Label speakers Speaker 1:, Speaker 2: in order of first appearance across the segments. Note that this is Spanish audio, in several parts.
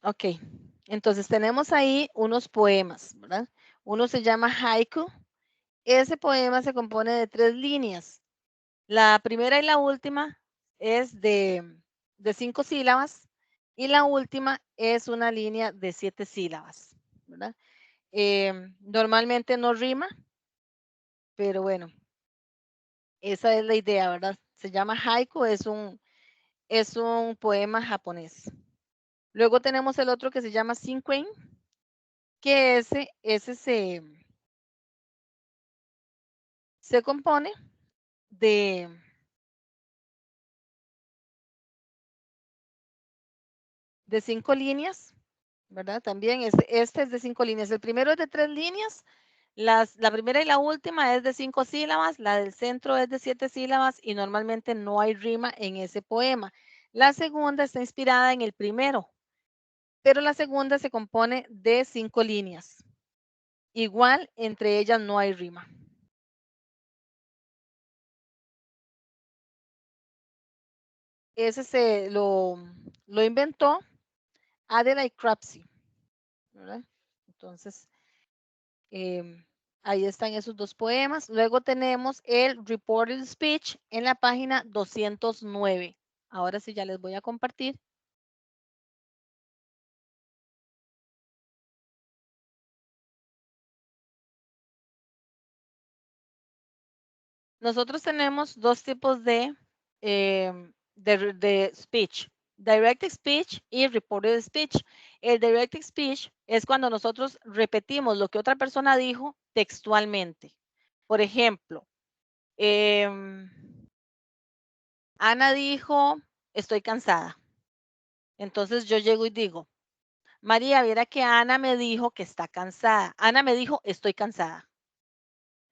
Speaker 1: Ok, entonces tenemos ahí unos poemas, ¿verdad? Uno se llama haiku. Ese poema se compone de 3 líneas. La primera y la última es de 5 sílabas y la última es una línea de 7 sílabas, ¿verdad? Normalmente no rima, pero bueno, esa es la idea, ¿verdad? Se llama haiku, es un poema japonés. Luego tenemos el otro que se llama Shinkwen, que ese se compone de, de 5 líneas, ¿verdad? También este es de 5 líneas. El primero es de 3 líneas. La primera y la última es de 5 sílabas, la del centro es de 7 sílabas y normalmente no hay rima en ese poema. La segunda está inspirada en el primero, pero la segunda se compone de 5 líneas. Igual, entre ellas no hay rima. Ese lo inventó Adelaide Crapsey, ¿verdad? Entonces, eh, ahí están esos 2 poemas. Luego tenemos el Reported Speech en la página 209. Ahora sí ya les voy a compartir. Nosotros tenemos 2 tipos de speech, direct speech y reported speech. El direct speech es cuando nosotros repetimos lo que otra persona dijo textualmente. Por ejemplo, Ana dijo, estoy cansada. Entonces yo llego y digo, María, viera que Ana me dijo que está cansada. Ana me dijo, estoy cansada.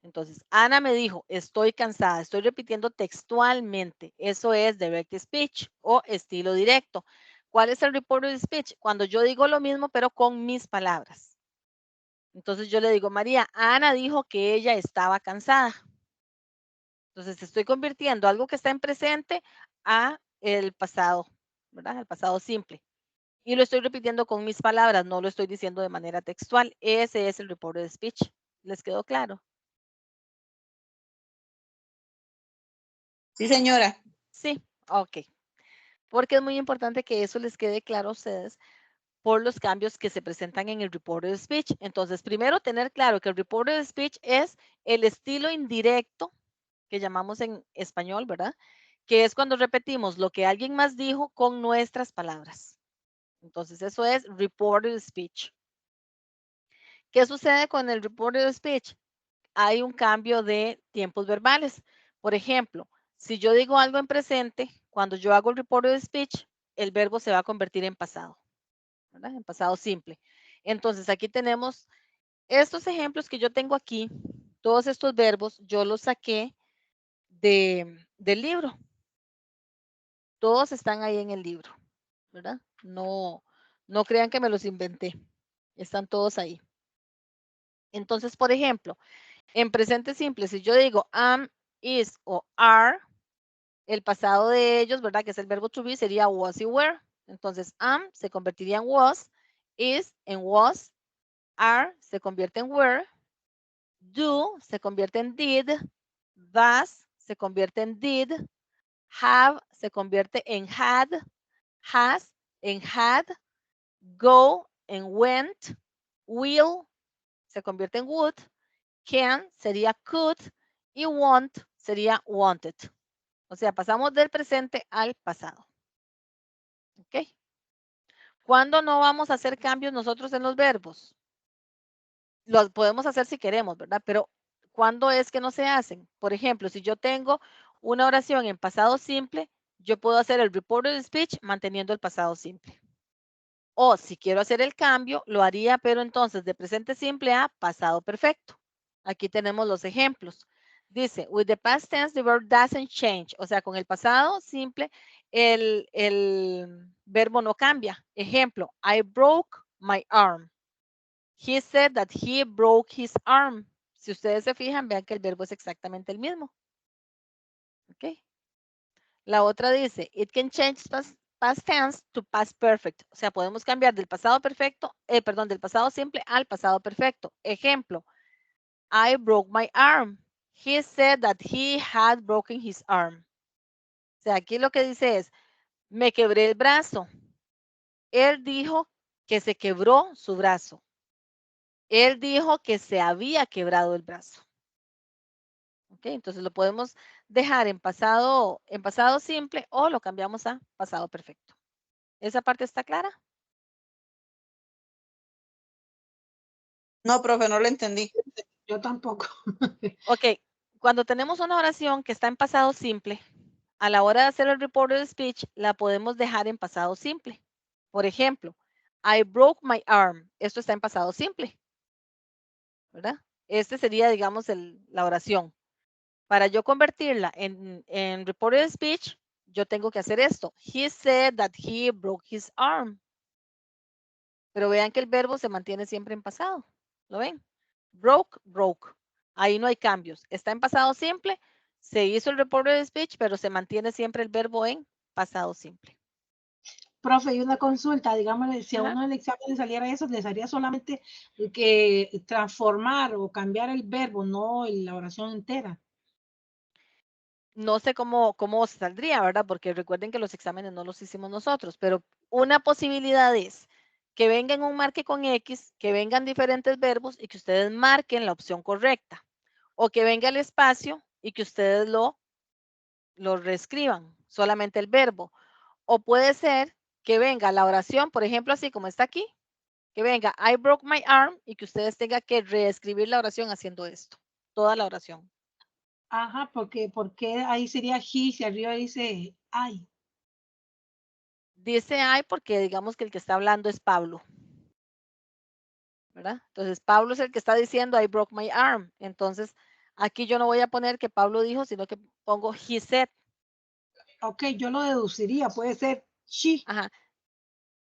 Speaker 1: Entonces, Ana me dijo, estoy cansada, estoy repitiendo textualmente. Eso es direct speech o estilo directo. ¿Cuál es el reported speech? Cuando yo digo lo mismo, pero con mis palabras. Entonces yo le digo, María, Ana dijo que ella estaba cansada. Entonces estoy convirtiendo algo que está en presente a el pasado, ¿verdad? El pasado simple. Y lo estoy repitiendo con mis palabras, no lo estoy diciendo de manera textual. Ese es el reported speech. ¿Les quedó claro?
Speaker 2: Sí, señora.
Speaker 1: Sí, ok. Porque es muy importante que eso les quede claro a ustedes por los cambios que se presentan en el reported speech. Entonces, primero tener claro que el reported speech es el estilo indirecto que llamamos en español, ¿verdad? Que es cuando repetimos lo que alguien más dijo con nuestras palabras. Entonces, eso es reported speech. ¿Qué sucede con el reported speech? Hay un cambio de tiempos verbales. Por ejemplo, si yo digo algo en presente, cuando yo hago el reported speech, el verbo se va a convertir en pasado, ¿verdad? En pasado simple. Entonces, aquí tenemos estos ejemplos que yo tengo aquí, todos estos verbos, yo los saqué del libro. Todos están ahí en el libro, ¿verdad? No, no crean que me los inventé. Están todos ahí. Entonces, por ejemplo, en presente simple, si yo digo am, is o are, el pasado de ellos, ¿verdad? Que es el verbo to be, sería was y were. Entonces, am se convertiría en was, is en was, are se convierte en were, do se convierte en did, does se convierte en did, have se convierte en had, has en had, go en went, will se convierte en would, can sería could y want sería wanted. O sea, pasamos del presente al pasado. ¿Ok? ¿Cuándo no vamos a hacer cambios nosotros en los verbos? Los podemos hacer si queremos, ¿verdad? Pero ¿cuándo es que no se hacen? Por ejemplo, si yo tengo una oración en pasado simple, yo puedo hacer el reported speech manteniendo el pasado simple. O si quiero hacer el cambio, lo haría, pero entonces de presente simple a pasado perfecto. Aquí tenemos los ejemplos. Dice, with the past tense, the verb doesn't change. O sea, con el pasado simple, el verbo no cambia. Ejemplo, I broke my arm. He said that he broke his arm. Si ustedes se fijan, vean que el verbo es exactamente el mismo. ¿Ok? La otra dice, it can change past tense to past perfect. O sea, podemos cambiar del pasado perfecto, perdón, del pasado simple al pasado perfecto. Ejemplo, I broke my arm. He said that he had broken his arm. O sea, aquí lo que dice es, me quebré el brazo. Él dijo que se quebró su brazo. Él dijo que se había quebrado el brazo. ¿Ok? Entonces lo podemos dejar en pasado simple o lo cambiamos a pasado perfecto. ¿Esa parte está clara?
Speaker 2: No, profe, no lo entendí.
Speaker 3: Yo tampoco.
Speaker 1: Ok, cuando tenemos una oración que está en pasado simple, a la hora de hacer el reported speech, la podemos dejar en pasado simple. Por ejemplo, I broke my arm. Esto está en pasado simple, ¿verdad? Este sería, digamos, la oración. Para yo convertirla en reported speech, yo tengo que hacer esto. He said that he broke his arm. Pero vean que el verbo se mantiene siempre en pasado. ¿Lo ven? Broke, broke. Ahí no hay cambios. Está en pasado simple. Se hizo el reported speech, pero se mantiene siempre el verbo en pasado simple.
Speaker 3: Profe, y una consulta, digamos, si a
Speaker 1: Ajá.
Speaker 3: uno del examen le saliera eso, le salía solamente que transformar o cambiar el verbo, no la oración entera.
Speaker 1: No sé cómo saldría, ¿verdad? Porque recuerden que los exámenes no los hicimos nosotros, pero una posibilidad es que venga en un marque con X, que vengan diferentes verbos y que ustedes marquen la opción correcta. O que venga el espacio y que ustedes lo reescriban, solamente el verbo. O puede ser que venga la oración, por ejemplo, así como está aquí, que venga I broke my arm y que ustedes tengan que reescribir la oración haciendo esto, toda la oración.
Speaker 3: Ajá, porque ahí sería he, si arriba dice I.
Speaker 1: Dice I porque digamos que el que está hablando es Pablo, ¿verdad? Entonces Pablo es el que está diciendo I broke my arm. Entonces aquí yo no voy a poner que Pablo dijo, sino que pongo he said.
Speaker 3: Ok, yo lo deduciría, puede ser she.
Speaker 1: Ajá.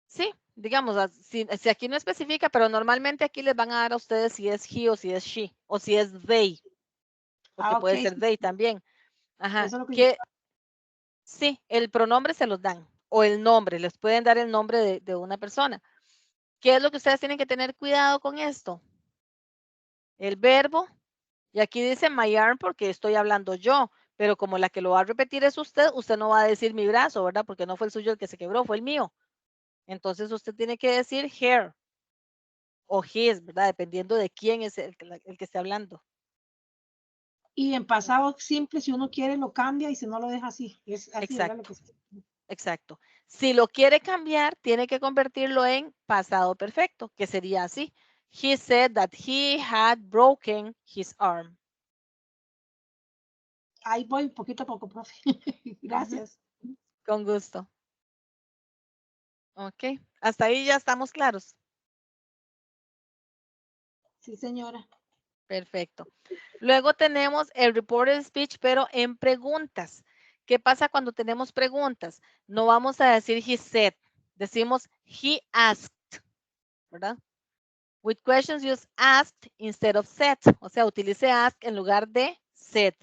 Speaker 1: Sí, digamos, si aquí no especifica, pero normalmente aquí les van a dar a ustedes si es he o si es she, o si es they, porque
Speaker 3: Ok,
Speaker 1: puede ser they también. Ajá,
Speaker 3: eso es lo que yo...
Speaker 1: que sí, el pronombre se los dan, o el nombre, les pueden dar el nombre de una persona. ¿Qué es lo que ustedes tienen que tener cuidado con esto? El verbo, y aquí dice my arm porque estoy hablando yo, pero como la que lo va a repetir es usted, usted no va a decir mi brazo, ¿verdad? Porque no fue el suyo el que se quebró, fue el mío. Entonces usted tiene que decir her o his, ¿verdad? Dependiendo de quién es el que esté hablando.
Speaker 3: Y en pasado simple, si uno quiere, lo cambia y si no lo deja así. Es así, ¿verdad?
Speaker 1: Exacto, exacto. Si lo quiere cambiar, tiene que convertirlo en pasado perfecto, que sería así. He said that he had broken his arm.
Speaker 3: Ahí voy poquito a poco, profe. Gracias.
Speaker 1: Con gusto. Ok, hasta ahí ya estamos claros.
Speaker 3: Sí, señora.
Speaker 1: Perfecto. Luego tenemos el reported speech, pero en preguntas. ¿Qué pasa cuando tenemos preguntas? No vamos a decir he said, decimos he asked, ¿verdad? With questions, use asked instead of said. O sea, utilice ask en lugar de said.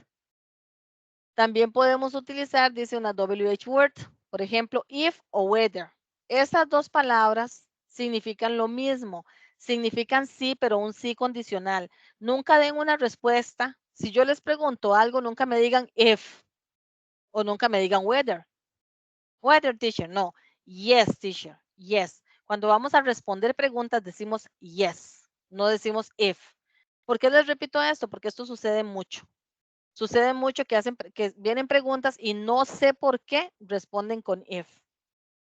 Speaker 1: También podemos utilizar, dice una WH word, por ejemplo, if o whether. Estas dos palabras significan lo mismo. Significan sí, pero un sí condicional. Nunca den una respuesta. Si yo les pregunto algo, nunca me digan if o nunca me digan whether. Whether, teacher, no. Yes, teacher, yes. Cuando vamos a responder preguntas, decimos yes, no decimos if. ¿Por qué les repito esto? Porque esto sucede mucho. Sucede mucho que vienen preguntas y no sé por qué responden con if.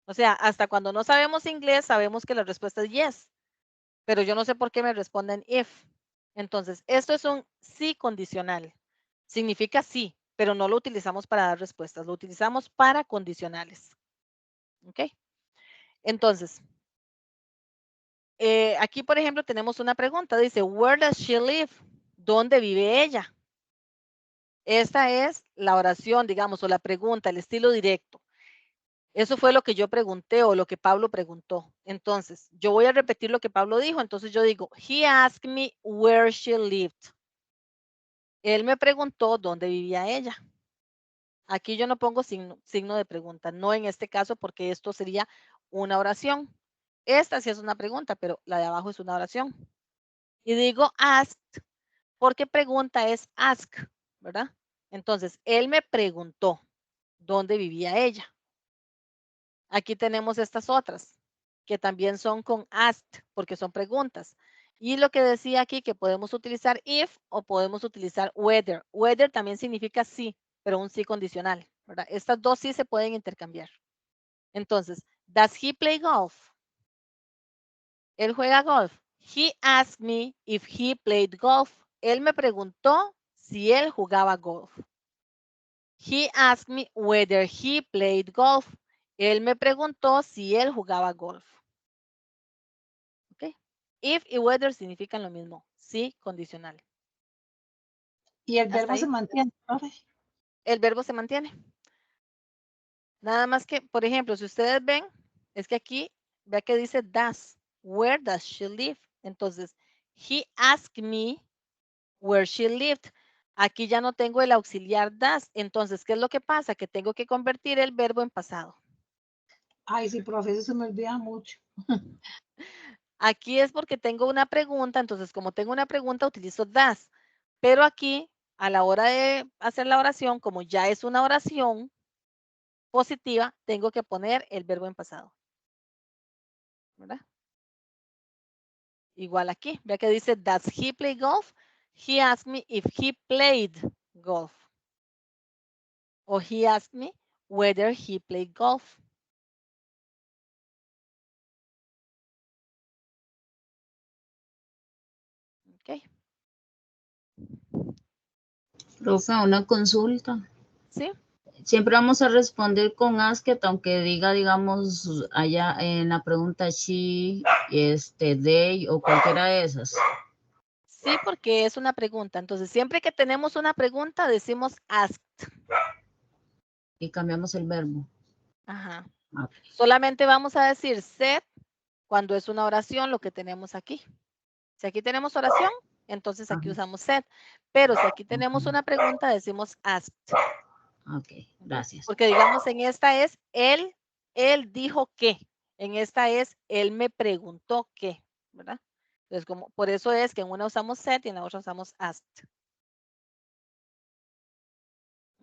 Speaker 1: O sea, hasta cuando no sabemos inglés, sabemos que la respuesta es yes, pero yo no sé por qué me responden if. Entonces, esto es un sí condicional. Significa sí, pero no lo utilizamos para dar respuestas, lo utilizamos para condicionales. ¿Ok? Entonces, aquí, por ejemplo, tenemos una pregunta. Dice, where does she live? ¿Dónde vive ella? Esta es la oración, digamos, o la pregunta, el estilo directo. Eso fue lo que yo pregunté o lo que Pablo preguntó. Entonces, yo voy a repetir lo que Pablo dijo. Entonces yo digo, he asked me where she lived. Él me preguntó dónde vivía ella. Aquí yo no pongo signo de pregunta, no en este caso porque esto sería una oración. Esta sí es una pregunta, pero la de abajo es una oración. Y digo asked porque pregunta es ask, ¿verdad? Entonces, él me preguntó dónde vivía ella. Aquí tenemos estas otras que también son con asked porque son preguntas. Y lo que decía aquí que podemos utilizar if o podemos utilizar whether. Whether también significa sí, pero un sí condicional, ¿verdad? Estas dos sí se pueden intercambiar. Entonces, does he play golf? Él juega golf. He asked me if he played golf. Él me preguntó si él jugaba golf. He asked me whether he played golf. Él me preguntó si él jugaba golf. ¿Ok? If y whether significan lo mismo. Sí, condicional.
Speaker 3: Y el
Speaker 1: ¿Hasta
Speaker 3: verbo
Speaker 1: ahí?
Speaker 3: se mantiene, profe.
Speaker 1: El verbo se mantiene. Nada más que, por ejemplo, si ustedes ven, es que aquí, vea que dice does. Where does she live? Entonces, he asked me where she lived. Aquí ya no tengo el auxiliar does. Entonces, ¿qué es lo que pasa? Que tengo que convertir el verbo en pasado.
Speaker 3: Ay, sí, profe, eso se me olvida mucho.
Speaker 1: Aquí es porque tengo una pregunta, entonces como tengo una pregunta utilizo does. Pero aquí, a la hora de hacer la oración, como ya es una oración positiva, tengo que poner el verbo en pasado. ¿Verdad? Igual aquí, vea que dice, does he play golf? He asked me if he played golf. O he asked me whether he played golf. Ok,
Speaker 2: Profe, una consulta.
Speaker 1: ¿sí?
Speaker 2: Siempre vamos a responder con asked, aunque diga, digamos, allá en la pregunta she, they o cualquiera de esas.
Speaker 1: Sí, porque es una pregunta. Entonces, siempre que tenemos una pregunta, decimos asked.
Speaker 2: Y cambiamos el verbo.
Speaker 1: Ajá.
Speaker 2: Ok.
Speaker 1: Solamente vamos a decir said cuando es una oración, lo que tenemos aquí. Si aquí tenemos oración, entonces aquí
Speaker 2: Ajá.
Speaker 1: usamos said. Pero si aquí tenemos una pregunta, decimos asked.
Speaker 2: Ok, gracias.
Speaker 1: Porque digamos, en esta es él dijo que. En esta es él me preguntó qué, ¿verdad? Entonces, como, por eso es que en una usamos said y en la otra usamos asked.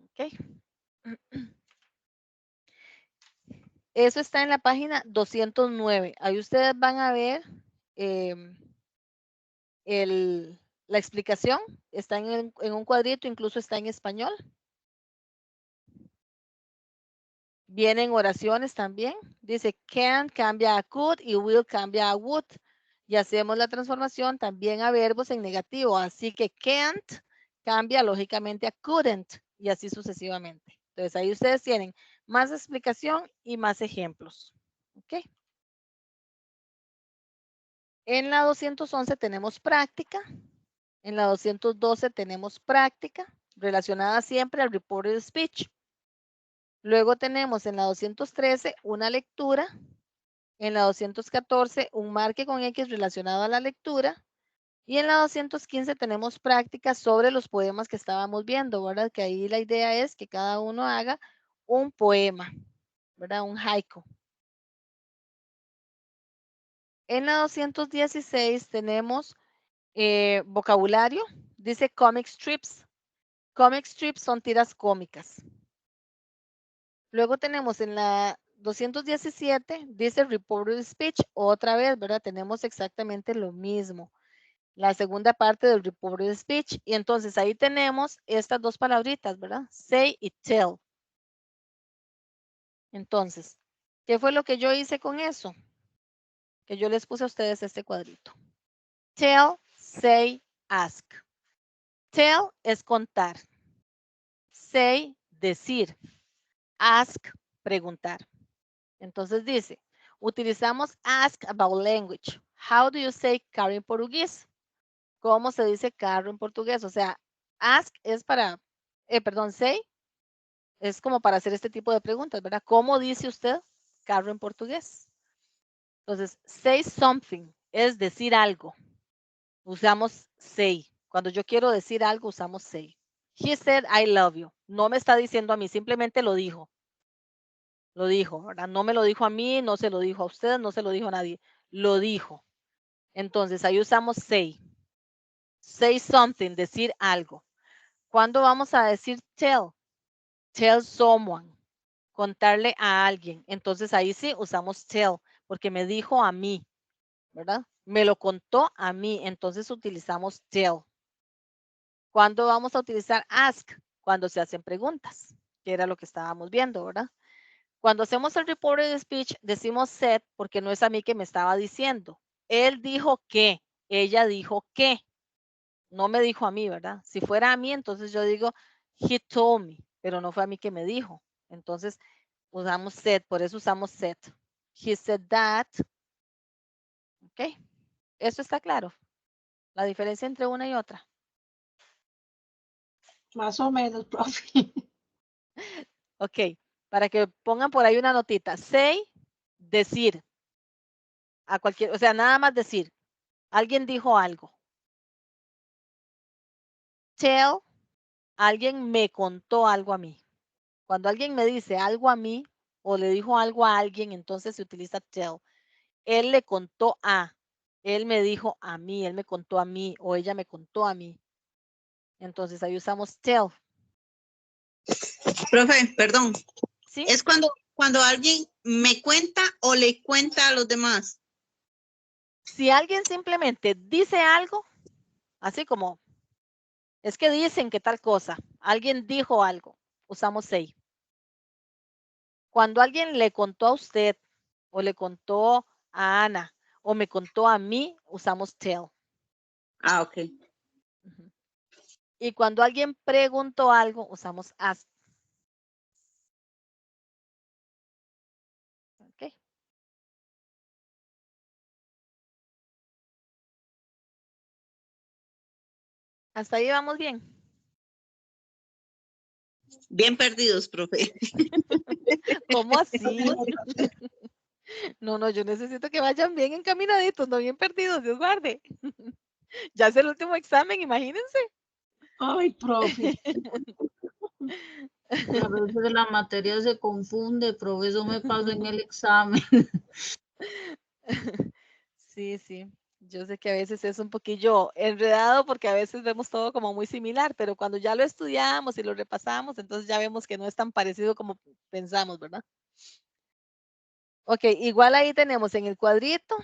Speaker 1: Ok. Eso está en la página 209. Ahí ustedes van a ver la explicación. Está en un cuadrito, incluso está en español. Vienen oraciones también. Dice can cambia a could y will cambia a would. Y hacemos la transformación también a verbos en negativo. Así que can't cambia lógicamente a couldn't y así sucesivamente. Entonces ahí ustedes tienen más explicación y más ejemplos. ¿Ok? En la 211 tenemos práctica. En la 212 tenemos práctica relacionada siempre al reported speech. Luego tenemos en la 213 una lectura. En la 214 un marque con X relacionado a la lectura. Y en la 215 tenemos prácticas sobre los poemas que estábamos viendo, ¿verdad? Que ahí la idea es que cada uno haga un poema, ¿verdad? Un haiku. En la 216 tenemos vocabulario, dice comic strips. Comic strips son tiras cómicas. Luego tenemos en la 217, dice reported speech, otra vez, ¿verdad? Tenemos exactamente lo mismo. La segunda parte del reported speech. Y entonces ahí tenemos estas dos palabritas, ¿verdad? Say y tell. Entonces, ¿qué fue lo que yo hice con eso? Que yo les puse a ustedes este cuadrito. Tell, say, ask. Tell es contar. Say, decir. Ask, preguntar. Entonces dice, utilizamos ask about language. How do you say carro en portugués? ¿Cómo se dice carro en portugués? O sea, ask es para, perdón, say es como para hacer este tipo de preguntas, ¿verdad? ¿Cómo dice usted carro en portugués? Entonces, say something es decir algo. Usamos say. Cuando yo quiero decir algo, usamos say. He said, I love you. No me está diciendo a mí, simplemente lo dijo. Lo dijo, ¿verdad? No me lo dijo a mí, no se lo dijo a usted, no se lo dijo a nadie. Lo dijo. Entonces, ahí usamos say. Say something, decir algo. ¿Cuándo vamos a decir tell? Tell someone. Contarle a alguien. Entonces, ahí sí usamos tell, porque me dijo a mí, ¿verdad? Me lo contó a mí, entonces utilizamos tell. ¿Cuándo vamos a utilizar ask? Cuando se hacen preguntas, que era lo que estábamos viendo, ¿verdad? Cuando hacemos el reported speech, decimos said porque no es a mí que me estaba diciendo. Él dijo que, ella dijo que, no me dijo a mí, ¿verdad? Si fuera a mí, entonces yo digo, he told me, pero no fue a mí que me dijo. Entonces, usamos said, por eso usamos said. He said that. ¿Ok? Eso está claro. La diferencia entre una y otra.
Speaker 3: Más o menos, profe.
Speaker 1: Ok, para que pongan por ahí una notita. Say, decir. A cualquier, o sea, nada más decir. Alguien dijo algo. Tell, alguien me contó algo a mí. Cuando alguien me dice algo a mí o le dijo algo a alguien, entonces se utiliza tell. Él le contó a, él me dijo a mí, él me contó a mí o ella me contó a mí. Entonces ahí usamos tell.
Speaker 4: Profe, perdón.
Speaker 1: ¿Sí?
Speaker 4: Es cuando alguien me cuenta o le cuenta a los demás.
Speaker 1: Si alguien simplemente dice algo, así como, es que dicen que tal cosa, alguien dijo algo, usamos say. Cuando alguien le contó a usted o le contó a Ana o me contó a mí, usamos tell.
Speaker 4: Ah, ok.
Speaker 1: Ujú. Y cuando alguien preguntó algo, usamos ask. Ok. Hasta ahí vamos bien.
Speaker 4: Bien perdidos, profe.
Speaker 1: ¿Cómo así? No, yo necesito que vayan bien encaminaditos, no bien perdidos, Dios guarde. Ya es el último examen, imagínense.
Speaker 3: Ay, profe.
Speaker 2: A veces la materia se confunde, profe, eso me pasó en el examen.
Speaker 1: Sí, sí. Yo sé que a veces es un poquillo enredado porque a veces vemos todo como muy similar, pero cuando ya lo estudiamos y lo repasamos, entonces ya vemos que no es tan parecido como pensamos, ¿verdad? Ok, igual ahí tenemos en el cuadrito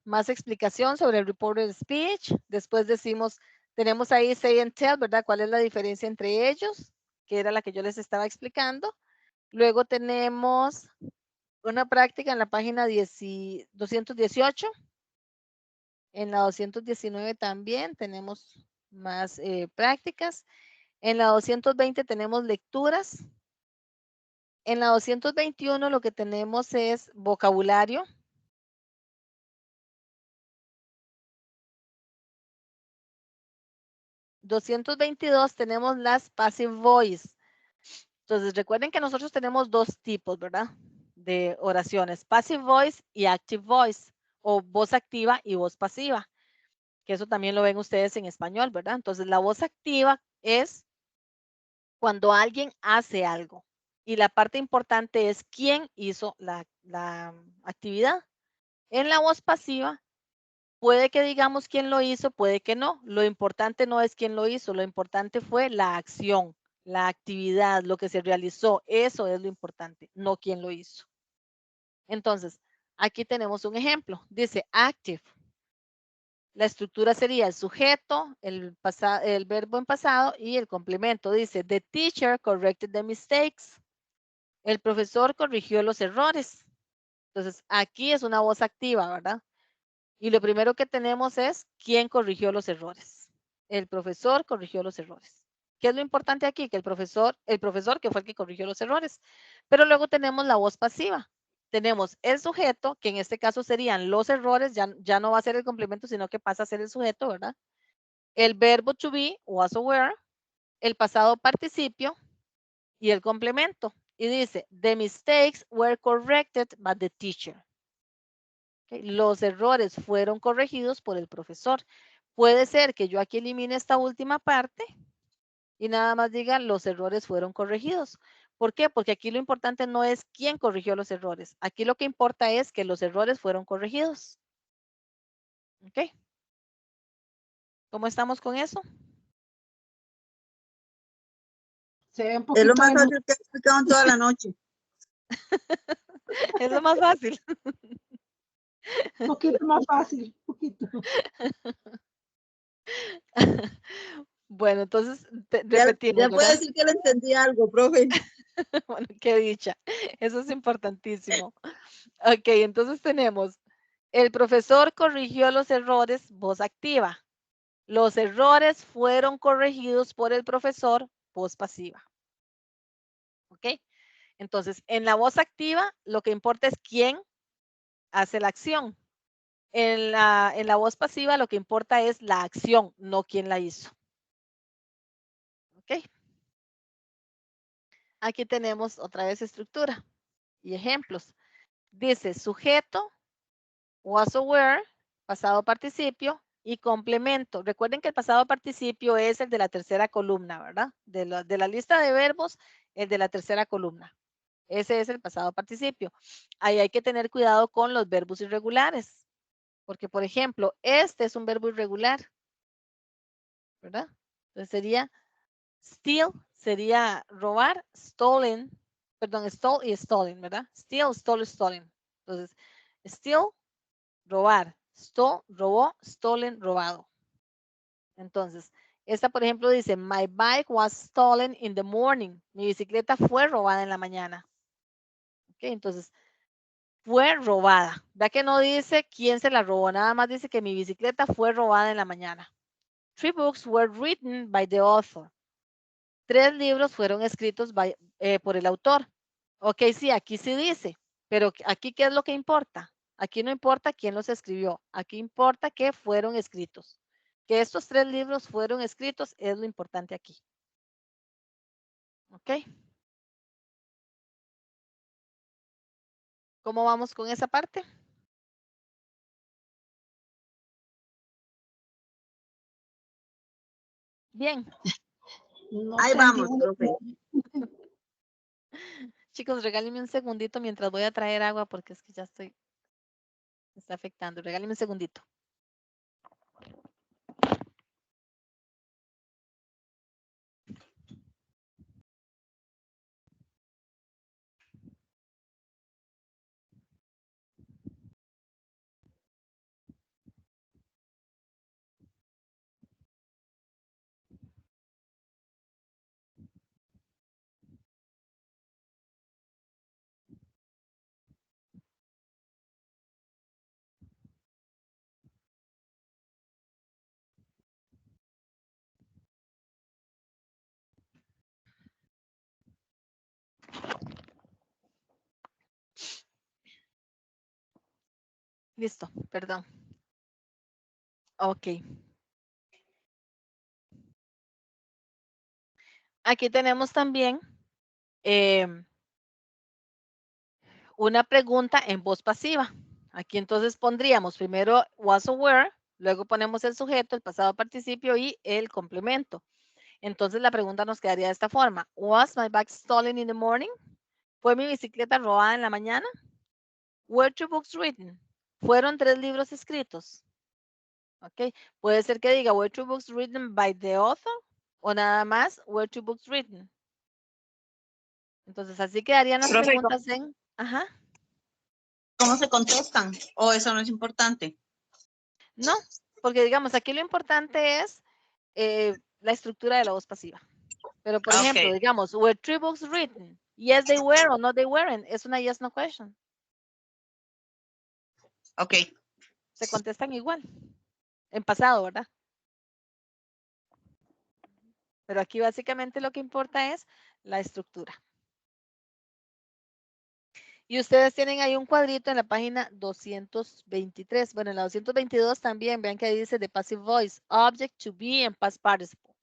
Speaker 1: más explicación sobre el reported speech. Después decimos, tenemos ahí say and tell, ¿verdad? ¿Cuál es la diferencia entre ellos? Que era la que yo les estaba explicando. Luego tenemos una práctica en la página 218. En la 219 también tenemos más prácticas. En la 220 tenemos lecturas. En la 221 lo que tenemos es vocabulario. ...222 tenemos las passive voice. Entonces recuerden que nosotros tenemos dos tipos, ¿verdad? De oraciones, passive voice y active voice, o voz activa y voz pasiva, que eso también lo ven ustedes en español, ¿verdad? Entonces la voz activa es cuando alguien hace algo y la parte importante es quién hizo la actividad. En la voz pasiva puede que digamos quién lo hizo, puede que no. Lo importante no es quién lo hizo, lo importante fue la acción, la actividad, lo que se realizó. Eso es lo importante, no quién lo hizo. Entonces, aquí tenemos un ejemplo. Dice active. La estructura sería el sujeto, el verbo en pasado y el complemento. Dice, the teacher corrected the mistakes. El profesor corrigió los errores. Entonces, aquí es una voz activa, ¿verdad? Y lo primero que tenemos es quién corrigió los errores. El profesor corrigió los errores. ¿Qué es lo importante aquí? Que el profesor que fue el que corrigió los errores. Pero luego tenemos la voz pasiva. Tenemos el sujeto, que en este caso serían los errores, ya no va a ser el complemento, sino que pasa a ser el sujeto, ¿verdad? El verbo to be, was aware, el pasado participio y el complemento. Y dice, the mistakes were corrected by the teacher. Okay. Los errores fueron corregidos por el profesor. Puede ser que yo aquí elimine esta última parte y nada más digan los errores fueron corregidos. ¿Por qué? Porque aquí lo importante no es quién corrigió los errores. Aquí lo que importa es que los errores fueron corregidos. ¿Ok? ¿Cómo estamos con eso?
Speaker 3: Se ve un
Speaker 4: Es
Speaker 3: poquito,
Speaker 4: lo más fácil que he explicado en toda la noche.
Speaker 1: Es lo más fácil.
Speaker 3: un poquito más fácil, un poquito.
Speaker 1: Bueno, entonces
Speaker 4: Ya
Speaker 1: repetimos,
Speaker 4: puedo
Speaker 1: ¿verdad?
Speaker 4: decir que le entendí algo, profe.
Speaker 1: Bueno, qué dicha. Eso es importantísimo. Ok, entonces tenemos, el profesor corrigió los errores, voz activa. Los errores fueron corregidos por el profesor, voz pasiva. ¿Ok? Entonces, en la voz activa, lo que importa es quién hace la acción. En la voz pasiva, lo que importa es la acción, no quién la hizo. ¿Ok? Aquí tenemos otra vez estructura y ejemplos. Dice sujeto, was aware, pasado participio y complemento. Recuerden que el pasado participio es el de la tercera columna, ¿verdad? De la lista de verbos, el de la tercera columna. Ese es el pasado participio. Ahí hay que tener cuidado con los verbos irregulares. Porque, por ejemplo, este es un verbo irregular, ¿verdad? Entonces sería steal, sería robar, stolen, perdón, stole y stolen, ¿verdad? Steal, stole, stolen. Entonces, steal, robar, stole, robó, stolen, robado. Entonces, esta, por ejemplo, dice, my bike was stolen in the morning. Mi bicicleta fue robada en la mañana. Ok, entonces, fue robada. Vea que no dice quién se la robó, nada más dice que mi bicicleta fue robada en la mañana. 3 books were written by the author. 3 libros fueron escritos por el autor. Ok, sí, aquí sí dice, pero aquí ¿qué es lo que importa? Aquí no importa quién los escribió, aquí importa que fueron escritos. Que estos 3 libros fueron escritos es lo importante aquí. Ok. ¿Cómo vamos con esa parte? Bien.
Speaker 3: No
Speaker 4: Ahí
Speaker 3: sé,
Speaker 4: vamos, profe.
Speaker 1: Chicos, regálenme un segundito mientras voy a traer agua porque es que ya me está afectando. Regálenme un segundito. Listo, perdón. Ok. Aquí tenemos también una pregunta en voz pasiva. Aquí entonces pondríamos primero was aware, luego ponemos el sujeto, el pasado participio y el complemento. Entonces la pregunta nos quedaría de esta forma. Was my bag stolen in the morning? ¿Fue mi bicicleta robada en la mañana? Were 2 books written? ¿Fueron 3 libros escritos? Ok. Puede ser que diga were 2 books written by the author o nada más were 2 books written. Entonces así quedarían las
Speaker 4: Profe,
Speaker 1: preguntas en... Ajá.
Speaker 4: ¿cómo se contestan? ¿O eso no es importante?
Speaker 1: No, porque digamos, aquí lo importante es la estructura de la voz pasiva. Pero, por ejemplo,
Speaker 4: Ok,
Speaker 1: digamos, were 3 books written? Yes, they were or no, they weren't. Es una yes, no question.
Speaker 4: ok.
Speaker 1: Se contestan igual. En pasado, ¿verdad? Pero aquí básicamente lo que importa es la estructura. Y ustedes tienen ahí un cuadrito en la página 223. Bueno, en la 222 también, vean que ahí dice the passive voice, object to be and past participle.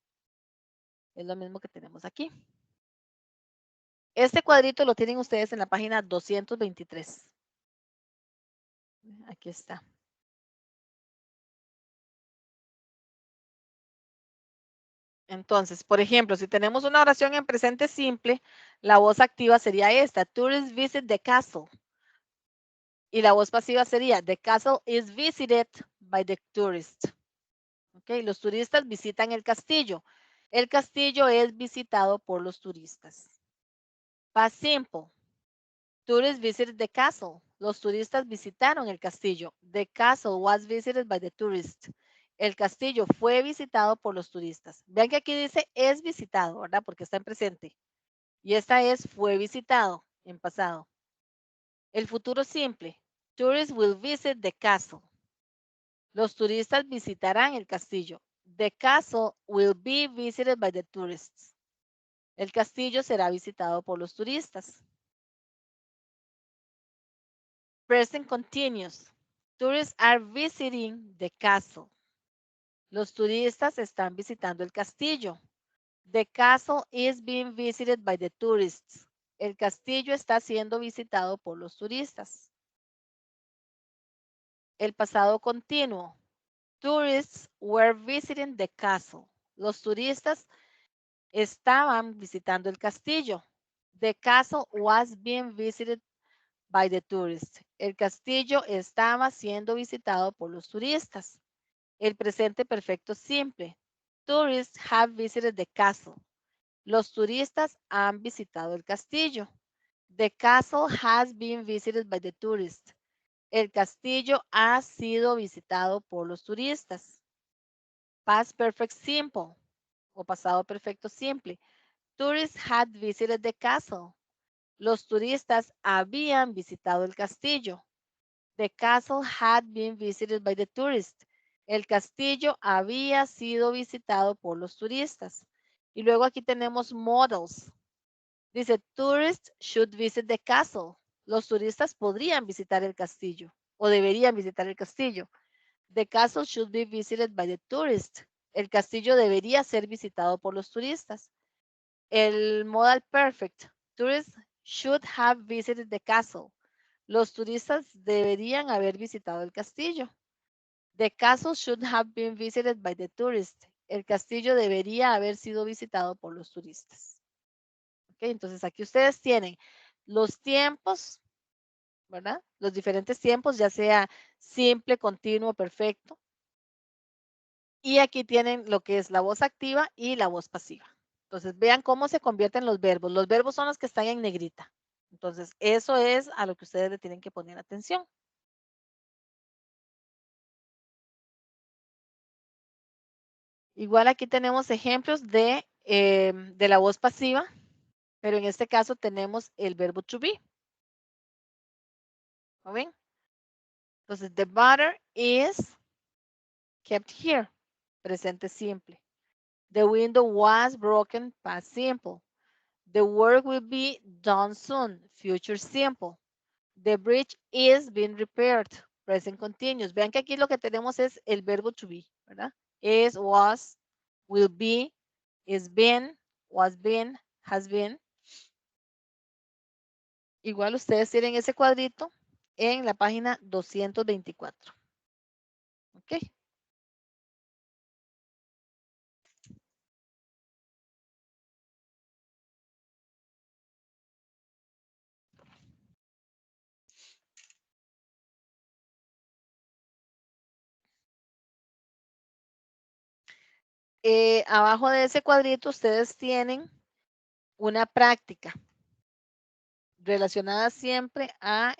Speaker 1: Es lo mismo que tenemos aquí. Este cuadrito lo tienen ustedes en la página 223. Aquí está. Entonces, por ejemplo, si tenemos una oración en presente simple, la voz activa sería esta. Tourists visit the castle. Y la voz pasiva sería, the castle is visited by the tourists. Okay, los turistas visitan el castillo. El castillo es visitado por los turistas. Past simple. Tourists visited the castle. Los turistas visitaron el castillo. The castle was visited by the tourists. El castillo fue visitado por los turistas. Vean que aquí dice es visitado, ¿verdad? Porque está en presente. Y esta es fue visitado en pasado. El futuro simple. Tourists will visit the castle. Los turistas visitarán el castillo. The castle will be visited by the tourists. El castillo será visitado por los turistas. Present continuous. Tourists are visiting the castle. Los turistas están visitando el castillo. The castle is being visited by the tourists. El castillo está siendo visitado por los turistas. El pasado continuo. Tourists were visiting the castle. Los turistas estaban visitando el castillo. The castle was being visited by the tourists. El castillo estaba siendo visitado por los turistas. El presente perfecto simple. Tourists have visited the castle. Los turistas han visitado el castillo. The castle has been visited by the tourists. El castillo ha sido visitado por los turistas. Past perfect simple o pasado perfecto simple. Tourists had visited the castle. Los turistas habían visitado el castillo. The castle had been visited by the tourists. El castillo había sido visitado por los turistas. Y luego aquí tenemos models. Dice, tourists should visit the castle. Los turistas podrían visitar el castillo o deberían visitar el castillo. The castle should be visited by the tourists. El castillo debería ser visitado por los turistas. El modal perfect. Tourists should have visited the castle. Los turistas deberían haber visitado el castillo. The castle should have been visited by the tourists. El castillo debería haber sido visitado por los turistas. Okay, entonces aquí ustedes tienen los tiempos, ¿verdad? Los diferentes tiempos, ya sea simple, continuo, perfecto. Y aquí tienen lo que es la voz activa y la voz pasiva. Entonces vean cómo se convierten los verbos. Los verbos son los que están en negrita. Entonces eso es a lo que ustedes le tienen que poner atención. Igual aquí tenemos ejemplos de la voz pasiva, pero en este caso tenemos el verbo to be. ¿Lo ven? Entonces, the butter is kept here, presente simple. The window was broken, past simple. The work will be done soon, future simple. The bridge is being repaired, present continuous. Vean que aquí lo que tenemos es el verbo to be, ¿verdad? Is, was, will be, is been, was been, has been. Igual ustedes tienen ese cuadrito en la página 224. ¿Ok? Abajo de ese cuadrito ustedes tienen una práctica relacionada siempre a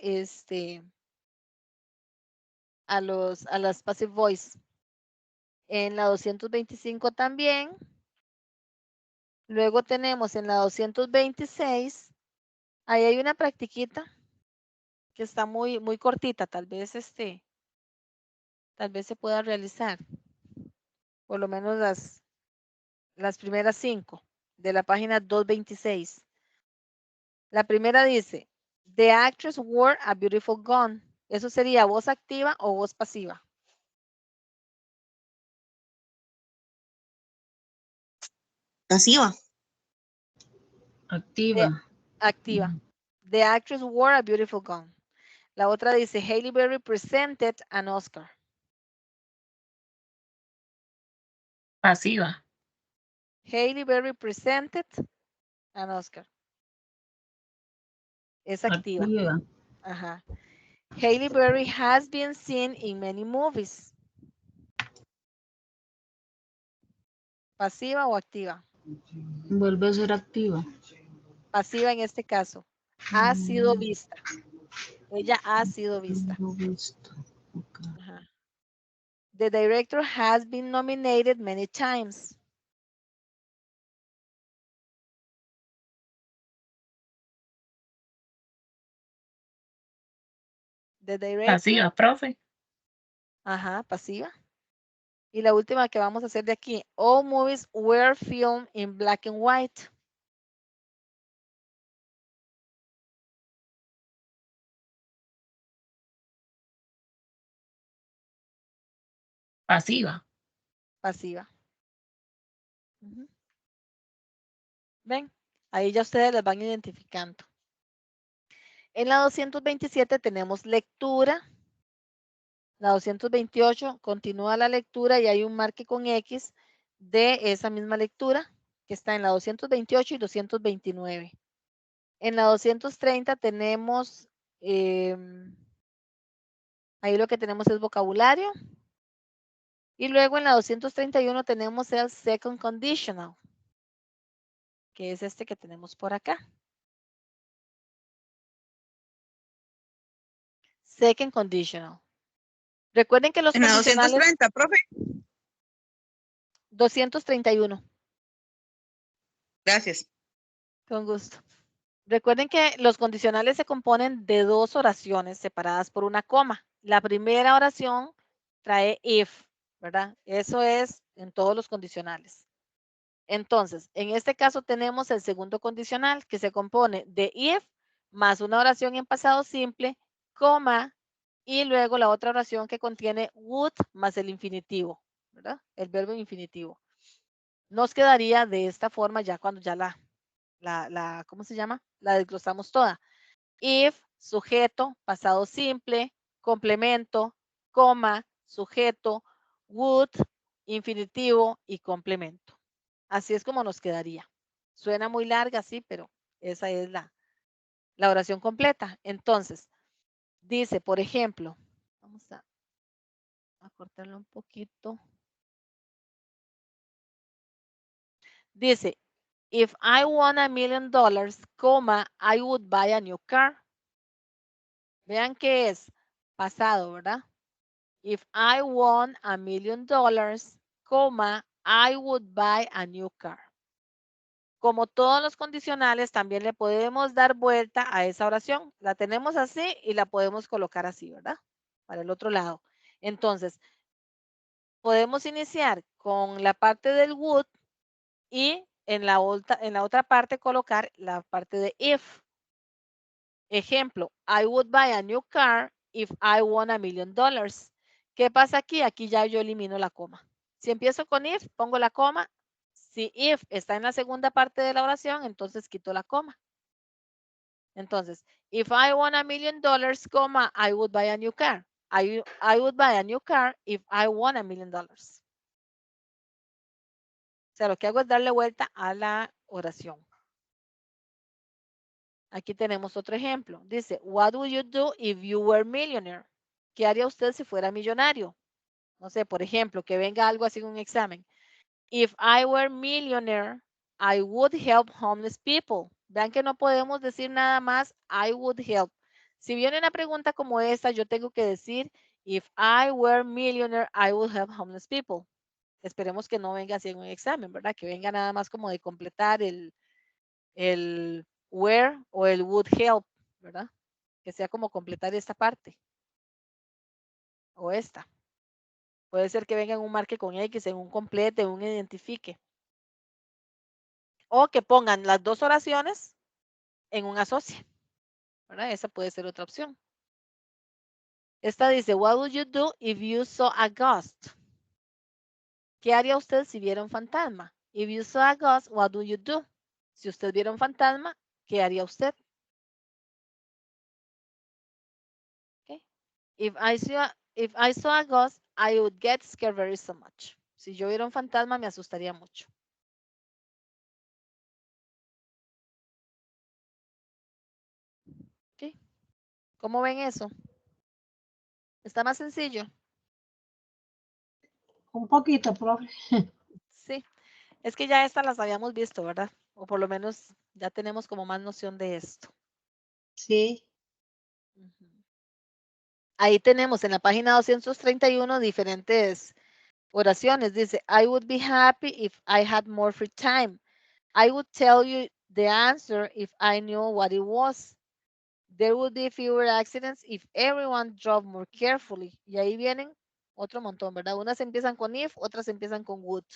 Speaker 1: a las passive voice. En la 225 también. Luego tenemos en la 226, ahí hay una practiquita que está muy cortita, tal vez se pueda realizar. Por lo menos las primeras 5 de la página 226. La primera dice, the actress wore a beautiful gown. Eso sería voz activa o voz pasiva.
Speaker 4: Pasiva.
Speaker 2: Activa.
Speaker 1: Activa. The actress wore a beautiful gown. La otra dice, Halle Berry presented an Oscar.
Speaker 5: Pasiva.
Speaker 1: Hailey Berry presented an Oscar. Es activa.
Speaker 2: Activa.
Speaker 1: Ajá. Hailey Berry has been seen in many movies. ¿Pasiva o activa?
Speaker 2: Vuelve a ser activa.
Speaker 1: Pasiva en este caso. Ha sido vista. Ella ha sido vista.
Speaker 2: No lo he visto. Ok.
Speaker 1: Ajá. The director has been nominated many times. The director.
Speaker 5: Pasiva, profe.
Speaker 1: Ajá, pasiva. Y la última que vamos a hacer de aquí. All movies were filmed in black and white.
Speaker 5: Pasiva.
Speaker 1: Pasiva. Ujú. ¿Ven? Ahí ya ustedes las van identificando. En la 227 tenemos lectura. La 228 continúa la lectura y hay un marque con X de esa misma lectura que está en la 228 y 229. En la 230 tenemos, ahí lo que tenemos es vocabulario. Y luego en la 231 tenemos el second conditional, que es este que tenemos por acá. Second conditional. Recuerden que los
Speaker 4: En la
Speaker 1: condicionales...
Speaker 4: 230, profe.
Speaker 1: 231.
Speaker 4: Gracias.
Speaker 1: Con gusto. Recuerden que los condicionales se componen de dos oraciones separadas por una coma. La primera oración trae if, ¿verdad? Eso es en todos los condicionales. Entonces, en este caso tenemos el segundo condicional que se compone de if más una oración en pasado simple, coma, y luego la otra oración que contiene would más el infinitivo, ¿verdad? El verbo infinitivo. Nos quedaría de esta forma ya cuando ya ¿cómo se llama? La desglosamos toda. If, sujeto, pasado simple, complemento, coma, sujeto, would, infinitivo y complemento. Así es como nos quedaría. Suena muy larga, sí, pero esa es la oración completa. Entonces, dice, por ejemplo, vamos a cortarlo un poquito. Dice, if I won $1 million, coma, I would buy a new car. Vean que es pasado, ¿verdad? If I won $1 million, coma, I would buy a new car. Como todos los condicionales, también le podemos dar vuelta a esa oración. La tenemos así y la podemos colocar así, ¿verdad? Para el otro lado. Entonces, podemos iniciar con la parte del would y en la otra parte colocar la parte de if. Ejemplo, I would buy a new car if I won $1 million. ¿Qué pasa aquí? Aquí ya yo elimino la coma. Si empiezo con if, pongo la coma. Si if está en la segunda parte de la oración, entonces quito la coma. Entonces, if I won $1 million, coma, I would buy a new car. I would buy a new car if I won $1 million. O sea, lo que hago es darle vuelta a la oración. Aquí tenemos otro ejemplo. Dice, what would you do if you were a millionaire? ¿Qué haría usted si fuera millonario? No sé, por ejemplo, que venga algo así en un examen. If I were a millionaire, I would help homeless people. Vean que no podemos decir nada más, I would help. Si viene una pregunta como esta, yo tengo que decir, if I were a millionaire, I would help homeless people. Esperemos que no venga así en un examen, ¿verdad? Que venga nada más como de completar el where o el would help, ¿verdad? Que sea como completar esta parte. O esta. Puede ser que venga en un marque con X, en un complete, en un identifique. O que pongan las dos oraciones en un asocie. ¿Verdad? Esa puede ser otra opción. Esta dice, what would you do if you saw a ghost? ¿Qué haría usted si viera un fantasma? If you saw a ghost, what do you do? Si usted viera un fantasma, ¿qué haría usted? Okay. If I saw a ghost, I would get scared very so much. Si yo viera un fantasma, me asustaría mucho. ¿Cómo ven eso? Está más sencillo.
Speaker 3: Un poquito, profe.
Speaker 1: Sí, es que ya estas las habíamos visto, ¿verdad? O por lo menos ya tenemos como más noción de esto.
Speaker 3: Sí.
Speaker 1: Ujú. Ahí tenemos en la página 231 diferentes oraciones. Dice, I would be happy if I had more free time. I would tell you the answer if I knew what it was. There would be fewer accidents if everyone drove more carefully. Y ahí vienen otro montón, ¿verdad? Unas empiezan con if, otras empiezan con would.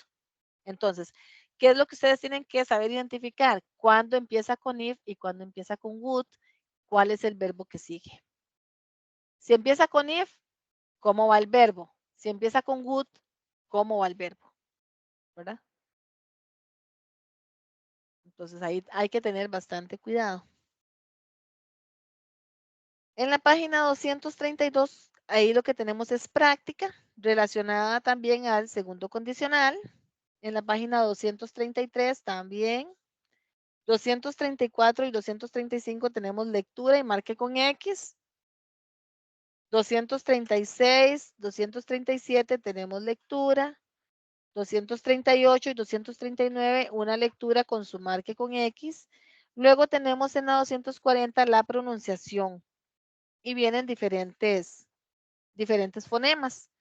Speaker 1: Entonces, ¿qué es lo que ustedes tienen que saber identificar? ¿Cuándo empieza con if y cuándo empieza con would? ¿Cuál es el verbo que sigue? Si empieza con if, ¿cómo va el verbo? Si empieza con would, ¿cómo va el verbo? ¿Verdad? Entonces ahí hay que tener bastante cuidado. En la página 232, ahí lo que tenemos es práctica relacionada también al segundo condicional. En la página 233 también. 234 y 235 tenemos lectura y marque con X. 236, 237 tenemos lectura. 238 y 239 una lectura con su marque con X. Luego tenemos en la 240 la pronunciación y vienen diferentes fonemas.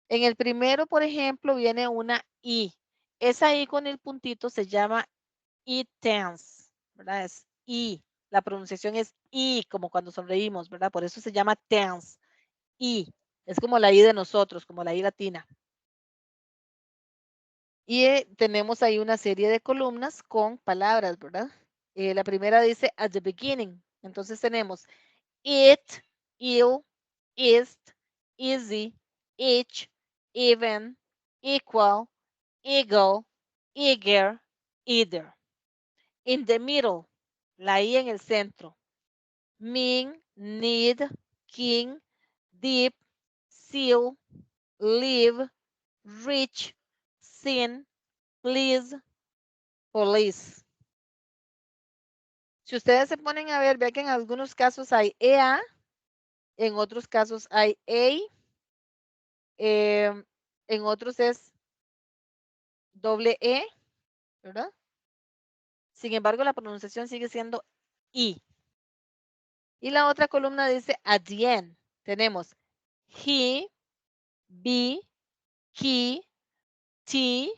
Speaker 1: En el primero, por ejemplo, viene una I. Esa I con el puntito se llama I tense, ¿verdad? Es I. La pronunciación es I, como cuando sonreímos, ¿verdad? Por eso se llama tense. I. Es como la I de nosotros, como la I latina. Y tenemos ahí una serie de columnas con palabras, ¿verdad? La primera dice at the beginning. Entonces tenemos it, ill, ist, easy, each, even, equal, eagle, eager, either. In the middle, la I en el centro. Mean, need, king, deep, seal, live, rich, sin, please, police. Si ustedes se ponen a ver, vean que en algunos casos hay EA, en otros casos hay A, en otros es doble E, ¿verdad? Sin embargo, la pronunciación sigue siendo I. Y la otra columna dice at the end. Tenemos he, be, he, T,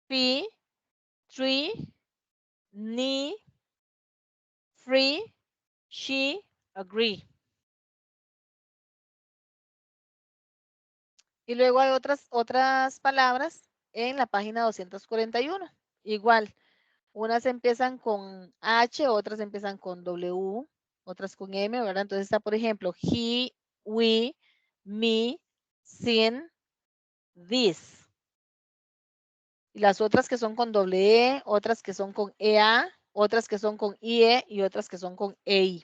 Speaker 1: P, tree, knee, free, she, agree. Y luego hay otras palabras en la página 241. Igual, unas empiezan con H, otras empiezan con W, otras con M, ¿verdad? Entonces está, por ejemplo, he, we, me, sin, this. Y las otras que son con doble E, otras que son con EA, otras que son con IE y otras que son con EI.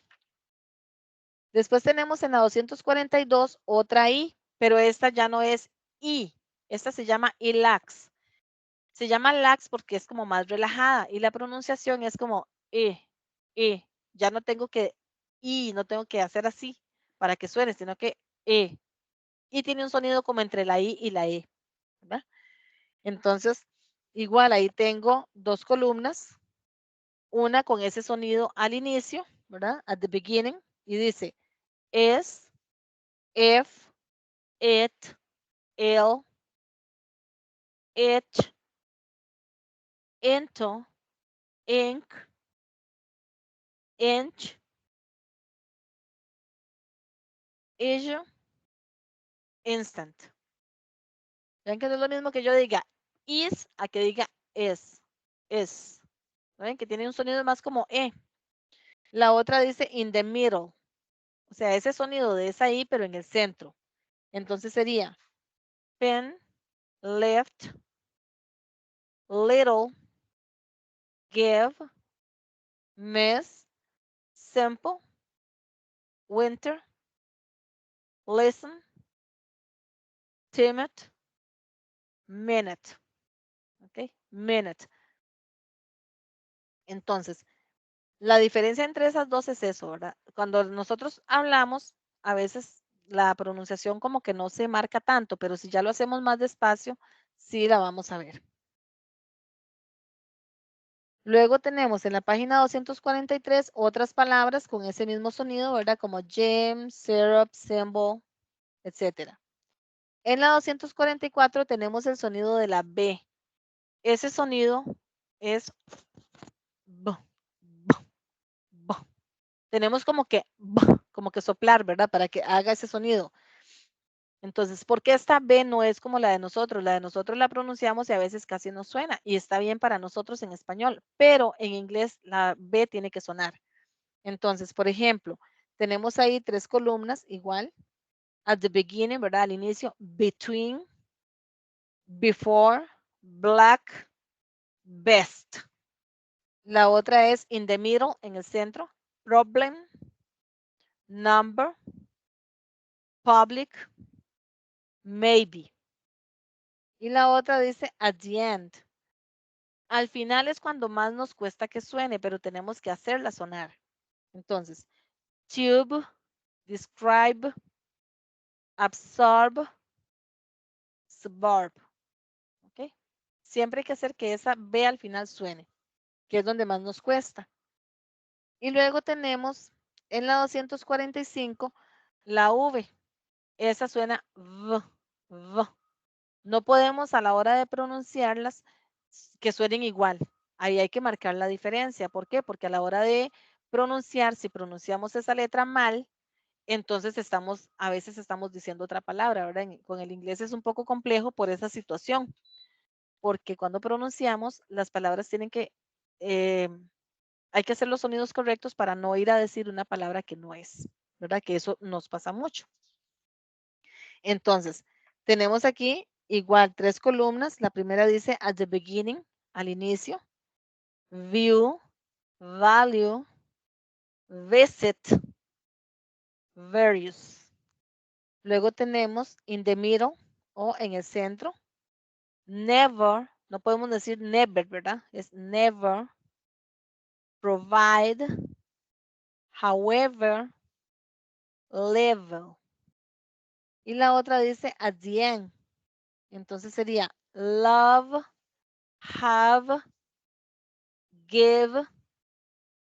Speaker 1: Después tenemos en la 242 otra I, pero esta ya no es I. Esta se llama I-lax. Se llama lax porque es como más relajada y la pronunciación es como E. Ya no tengo que I, no tengo que hacer así para que suene, sino que E. Y tiene un sonido como entre la I y la E. ¿Verdad? Entonces, igual ahí tengo dos columnas, una con ese sonido al inicio, ¿verdad? At the beginning, y dice es, if, it, el, it, into, ink, inch, issue, instant. ¿Ven que no es lo mismo que yo diga is a que diga es? ¿Ven? Que tiene un sonido más como E. La otra dice in the middle. O sea, ese sonido de esa I, pero en el centro. Entonces sería pen, left, little, give, miss, simple, winter, listen, timid, minute. ¿Ok? Minute. Entonces, La diferencia entre esas dos es eso, ¿verdad? Cuando nosotros hablamos, a veces la pronunciación como que no se marca tanto, pero si ya lo hacemos más despacio, sí la vamos a ver. Luego tenemos en la página 243 otras palabras con ese mismo sonido, ¿verdad? Como gem, syrup, symbol, etcétera. En la 244 tenemos el sonido de la B. Ese sonido es B, B, B. Tenemos como que B, como que soplar, ¿verdad? Para que haga ese sonido. Entonces, ¿por qué esta B no es como la de nosotros? La de nosotros la pronunciamos y a veces casi no suena y está bien para nosotros en español, pero en inglés la B tiene que sonar. Entonces, por ejemplo, tenemos ahí 3 columnas igual. At the beginning, ¿verdad? Al inicio, between, before, black, best. La otra es in the middle, en el centro, problem, number, public, maybe. Y la otra dice at the end. Al final es cuando más nos cuesta que suene, pero tenemos que hacerla sonar. Entonces, tube, describe, absorb, suburb. ¿Ok? Siempre hay que hacer que esa B al final suene, que es donde más nos cuesta. Y luego tenemos en la 245 la V. Esa suena V, V. No podemos a la hora de pronunciarlas que suenen igual. Ahí hay que marcar la diferencia. ¿Por qué? Porque a la hora de pronunciar, si pronunciamos esa letra mal, entonces a veces estamos diciendo otra palabra, ¿verdad? Con el inglés es un poco complejo por esa situación, porque cuando pronunciamos, las palabras tienen que, hay que hacer los sonidos correctos para no ir a decir una palabra que no es, ¿verdad? Que eso nos pasa mucho. Entonces, tenemos aquí igual 3 columnas. La primera dice at the beginning, al inicio, view, value, visit, various. Luego tenemos in the middle o en el centro, never, no podemos decir never, ¿verdad? Es never, provide, however, level. Y la otra dice at the end. Entonces sería love, have, give,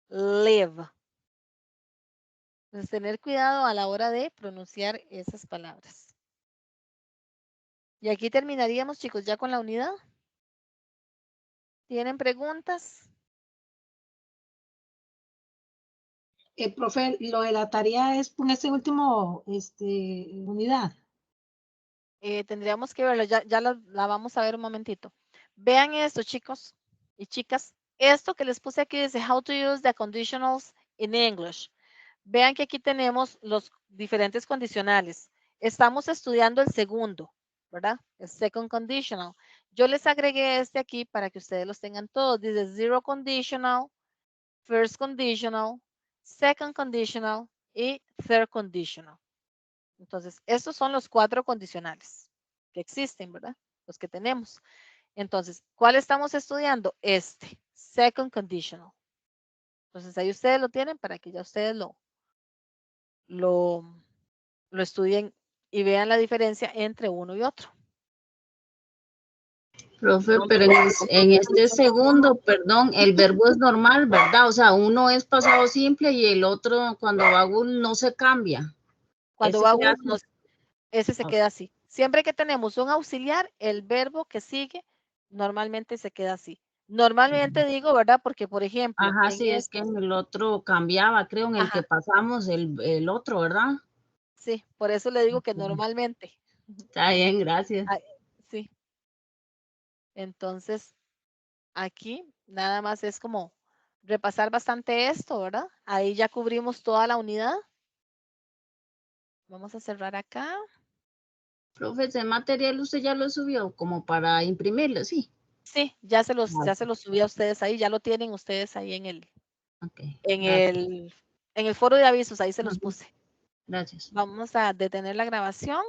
Speaker 1: live. Entonces, tener cuidado a la hora de pronunciar esas palabras. Y aquí terminaríamos, chicos, ya con la unidad. ¿Tienen preguntas?
Speaker 3: Profe, lo de la tarea es con este último unidad.
Speaker 1: Tendríamos que verlo, ya la vamos a ver un momentito. Vean esto, chicos y chicas. Esto que les puse aquí dice how to use the conditionals in English. Vean que aquí tenemos los diferentes condicionales. Estamos estudiando el segundo, ¿verdad? El second conditional. Yo les agregué este aquí para que ustedes los tengan todos. Dice zero conditional, first conditional, second conditional y third conditional. Entonces, estos son los 4 condicionales que existen, ¿verdad? Los que tenemos. Entonces, ¿cuál estamos estudiando? Este, second conditional. Entonces, ahí ustedes lo tienen para que ya ustedes lo estudien y vean la diferencia entre uno y otro.
Speaker 2: Profe, pero en este segundo, perdón, el verbo es normal, ¿verdad? O sea, uno es pasado simple y el otro, cuando va un, no se cambia.
Speaker 1: Cuando
Speaker 2: Ese
Speaker 1: va
Speaker 2: queda
Speaker 1: uno, ese se queda así. Siempre que tenemos un auxiliar, el verbo que sigue normalmente se queda así. Normalmente digo, ¿verdad? Porque, por ejemplo,
Speaker 2: Ajá, sí, es que en el otro cambiaba, creo, en el que pasamos el otro, ¿verdad?
Speaker 1: sí, por eso le digo que normalmente.
Speaker 2: Está bien, gracias.
Speaker 1: Sí. Entonces, aquí nada más es como repasar bastante esto, ¿verdad? Ahí ya cubrimos toda la unidad. Vamos a cerrar acá.
Speaker 2: Profe, ese material usted ya lo subió como para imprimirlo, ¿sí?
Speaker 1: Sí, ya se los subí a ustedes ahí, ya lo tienen ustedes ahí en el, en el foro de avisos, ahí se los puse.
Speaker 2: Gracias.
Speaker 1: Vamos a detener la grabación.